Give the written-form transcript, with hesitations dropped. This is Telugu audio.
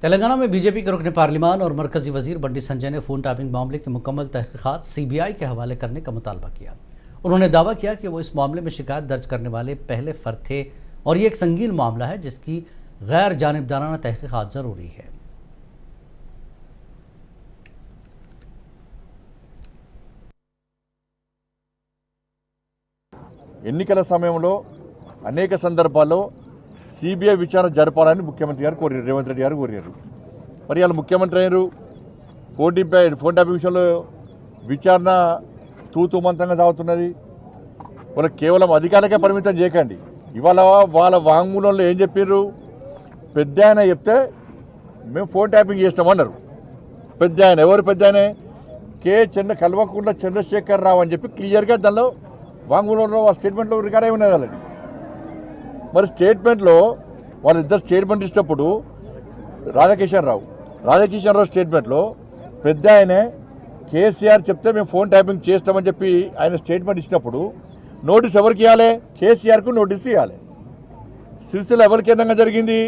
तेलंगाना में बीजेपी के रुकने पार्लिमान और मरकजी वजीर बंडी संजय ने फोन टैपिंग मामले की मुकम्मल तहकीकात सीबीआई के हवाले करने का मुतालबा किया। उन्होंने दावा किया कि वो इस मामले में शिकायत दर्ज करने वाले पहले फर्द थे और ये एक संगीन मामला है जिसकी गैर जानिबदाराना तहकीकात जरूरी है। ఎన్నికల సమయంలో అనేక సందర్భాల్లో సిబిఐ విచారణ జరపాలని ముఖ్యమంత్రి గారు కోరారు, రేవంత్ రెడ్డి గారు కోరారు. మరి వాళ్ళ ముఖ్యమంత్రి అయ్యారు ఫోన్ ట్యాపింగ్ విషయంలో విచారణ తూతుమంతంగా సాగుతున్నది. వాళ్ళ కేవలం అధికారులకే పరిమితం చేయకండి. ఇవాళ వాళ్ళ వాంగ్మూలంలో ఏం చెప్పారు, పెద్ద ఆయన చెప్తే మేము ఫోన్ ట్యాపింగ్ చేస్తామన్నారు. పెద్ద ఆయన ఎవరు? పెద్ద ఆయన కల్వకుంట్ల చంద్రశేఖర్ రావు అని చెప్పి క్లియర్గా దానిలో వాంగ్మూలంలో వాళ్ళ స్టేట్మెంట్లో రికార్డ్ అయి ఉన్నది వాళ్ళని. మరి స్టేట్మెంట్లో వాళ్ళిద్దరు స్టేట్మెంట్ ఇచ్చినప్పుడు రాధాకిషన్ రావు స్టేట్మెంట్లో పెద్ద ఆయనే కేసీఆర్ చెప్తే మేము ఫోన్ ట్యాపింగ్ చేస్తామని చెప్పి ఆయన స్టేట్మెంట్ ఇచ్చినప్పుడు నోటీస్ ఎవరికి ఇవ్వాలి? కేసీఆర్కు నోటీస్ ఇవ్వాలి. సిరిసిల్ల ఎవరి కేంద్రంగా జరిగింది?